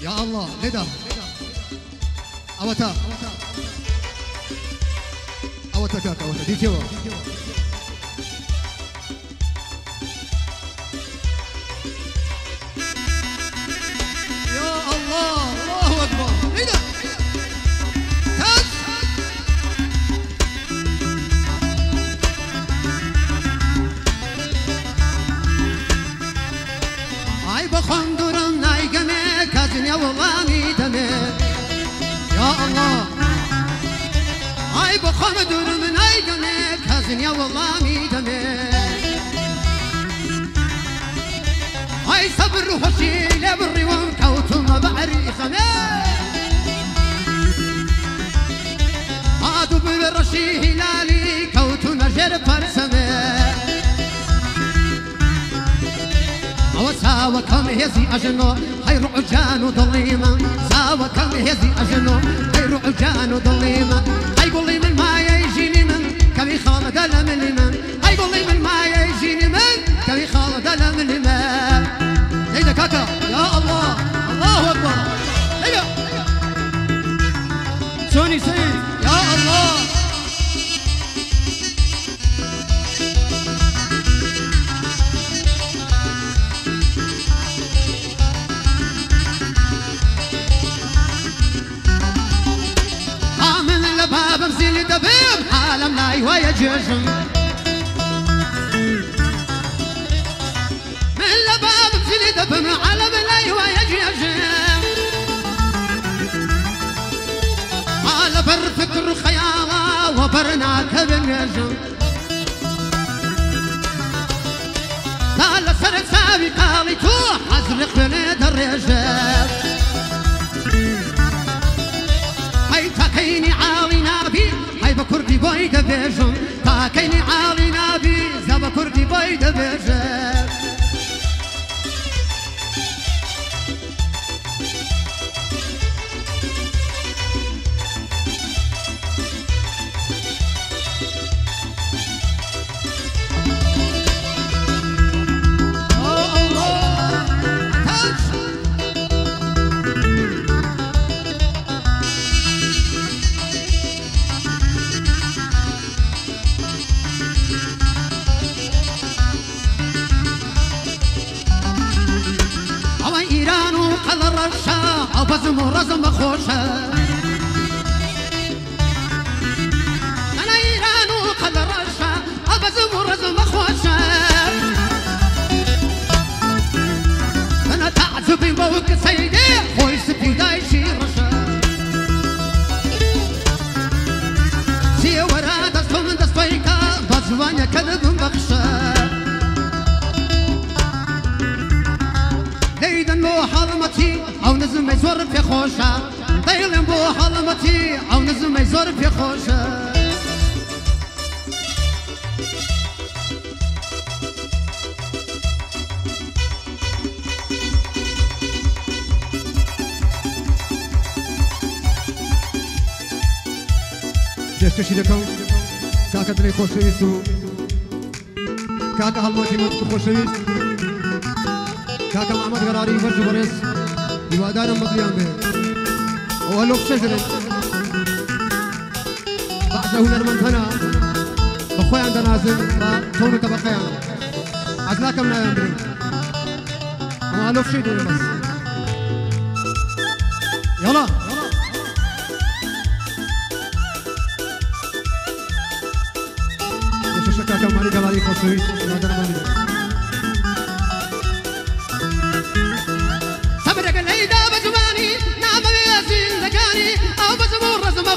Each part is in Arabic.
يا الله لدا أوتا كاكا أوتا دي تيوا يا الله الله أكبر لدا تاج أي بخندرن أي جميع كازن يا والله ميتمي يا الله أي بخندرن أي جميع كازن يا والله ميتمي أي صبر وحشيل بري وانكوتم بعري خمي عادوا بالرشي هلالي كوتنا جرب فرسمي ساوى كم هزي أجنو خير عجان ظليمة ساوى كم هزي أجنو خير عجان ظليمة هيقول لي من ما يجيني من كمي خالد لمن من هيقول لي من ما يجيني من كمي خالد لمن من هيدا كاكا يا الله الله أكبر هيا سوني سيد يا الله بمزيل دبيب عالم لاي ويجيجم من لباب بمزيل دبيب عالم لاي ويجيجم على بر فكر خيالة وبرناك بالنجم تعال سرد سابي قالي توح أزرق بنيد الرجال هاي تاكيني عالي نابي هاي بكردي بايد بيجم تاكيني عالي نابي زا بكردي بايد بيجم بزم ورزم خوشه أنا إيران وقد رشا بزم ورزم خوشه أنا تعذب بوك سيدي خوي سبي دايشي رشا سي ورا دستو من دستويكا بزوانيا كذب بخشه ديدن بو حلمتي او نزم يزور في خوشه ديدن بو حلمتي او نزم يزور في خوشه جشتشي لكم كاكا دلي خوشويستو كاكا هالموتي موتو خوشويست كاكا محمد قراري فرج بريس يوادانا مطليان به وهلوك شجرة بعده نرمنتنا بخوي عند نازل وطونو تبقيان عزلاكم لا ينبري وهلوك شجرة بس يلا يشوش كاكا مالي قراري خوشوي يوادانا مالي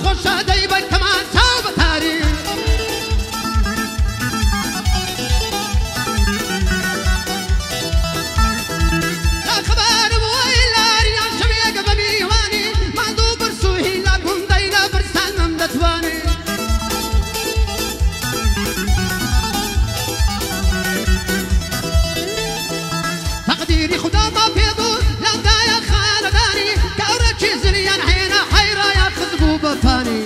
خوش دايبك كمان صوب تاريخ لا خبر ويلا ريان شبيه قبمي واني ما دو برسوهي لا كون دايلا برسان ممدتواني تقديري خدا ما بيضو لا دايا خالداني كورك زليان حينا حيرا يا خذبو بطاني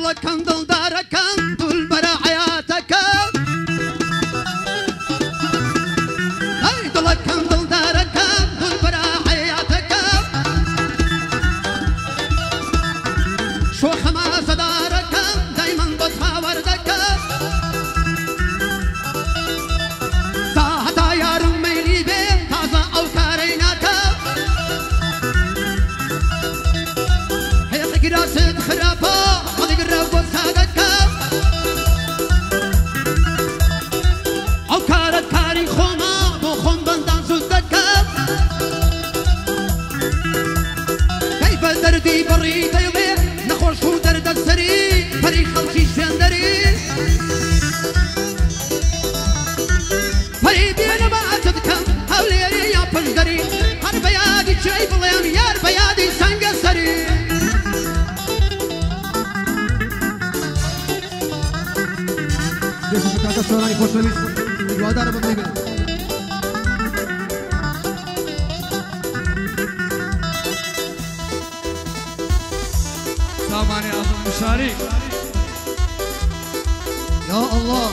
دڵەکەم دڵدارەکەم دوول بەرە حەیاتەکەم ئەی دڵەکەم دڵدارەکەم دوول بەرە حەیاتەکەم شۆخە مازەدارەکەم دایمەن بۆ چاوەردەکەم تا هەتا یارم مەیلی بێ تازە ئەو کارەی ناکەم هێڵێکی راست خراپە هەڵیگرە بۆ سادەکەم ئەو کارە کاری خۆمە بۆ خۆم بەندان زوز دەکەم کەی بە دەردی بەڕی دەیڵێ نەخۆش و دەردەسەری پەری خەڵکی شوێندەری پەری بێنەماتە بکەم هەولێری یا پشدەری هەر بە یادی چێی بڵێم یار بە یادی سەنگە سەری دێشی بکاتە سۆرانی خۆشەویست هیوادارە بەدڵی بێت سامانی ئازم مشاری یا الله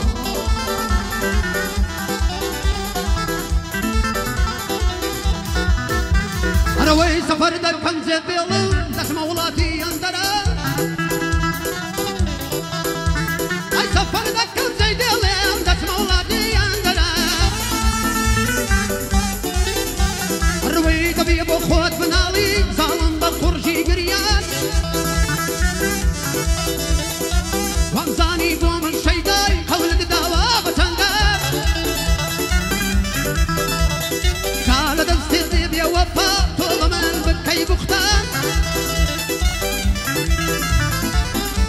هەرەوەی سەفەر دەکەم جێ بێڵم دەچمە وڵاتی ئەندەرە ئەی سەفەر دەکەم جێی دێڵێم دەچمە وڵاتی ئەندەرە هەرەوەی دەبێ بۆ خۆت بناڵی زاڵم بە قورژی گریان وەمزانی بۆ من شەیدای هەولت داوا بە چەندە تا لە دەستێ دێ وەفا تۆ بە من بکەی بوختان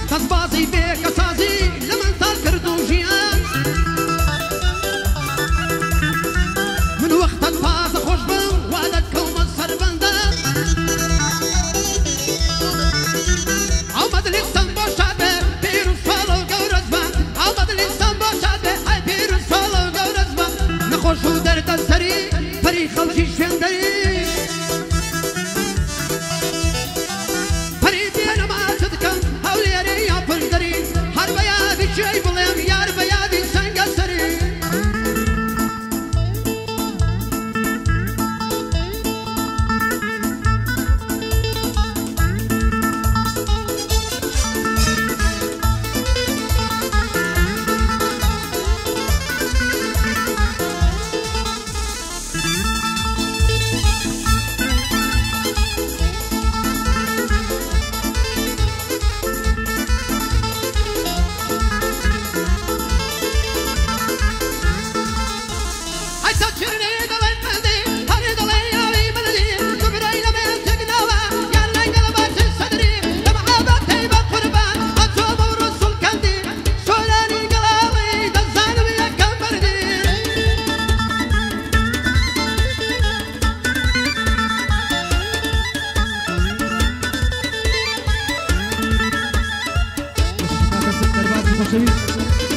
دەستبازی بێکەسازی لە من تا کرد و ژیان من وەختەت تازە خۆش بم وا دەکەومە سەربەندە ئەو مەجلیسم بۆ شاد بێ پیر و سۆڵە و گەورە زبان ئەو مەجلیسم بۆ شاد بێ ئەی پیر و سۆڵە و گەورە زبان نەخۆش و دەردەسەری پەری خەڵکی شوێندەری پەری بێنەماچە دکەم هەولێری یا پشدەری هەر بە یادی چێی بڵێم یار بە یادی سەنگە سەری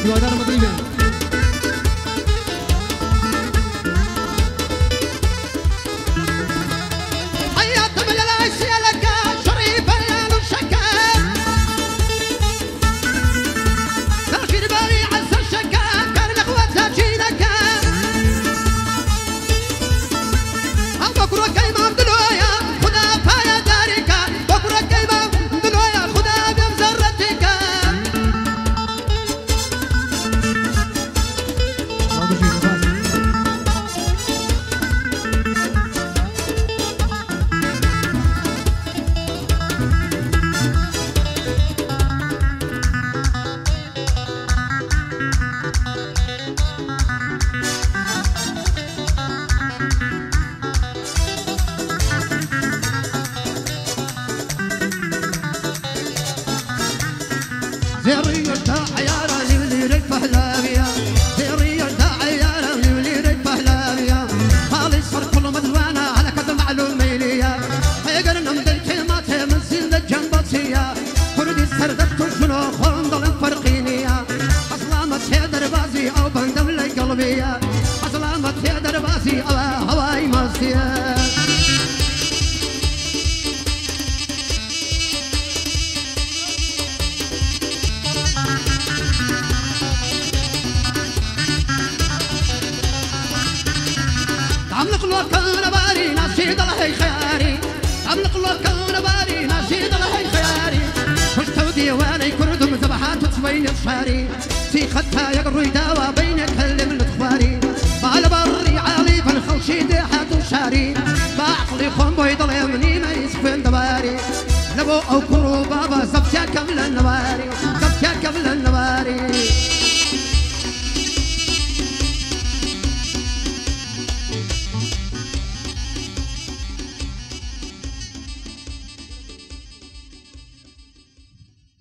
هیوادارە بەدڵی بێت حياتم للعشية لك شريفة يا نشكا تأخير باغي عز الشكا كان أخواتها جينك بكرة كيما بدلويا خدا فايا دارك بكرة كيما بدلويا خدا بمزرتك زيري يرتاح عياراني وليرك فهلاوية زيري يرتاح عياراني وليرك فهلاوية خالي صار كل مدوانا على كذا معلوميلية هيقرنا من الكلمات من سند الجنباتية كردي سردت شنو خندل فرقينية أصلا ما تهدر بازي أو بندم لي قلبية أصلا ما تهدر بازي أو هواي ماسية أملق له كان باري نشيد الله خياري أملق له كان باري نشيد الله خياري خشت ديواني كردم ذبحات وتبين الشاري في خدها يقروي داوا بين كلم الخواري بالبري عالي فالخوشي ديحات وشاري بعقلي خون بيض اليمني ما يسكن دباري لبو أو كرو بابا زبشا كامل النواري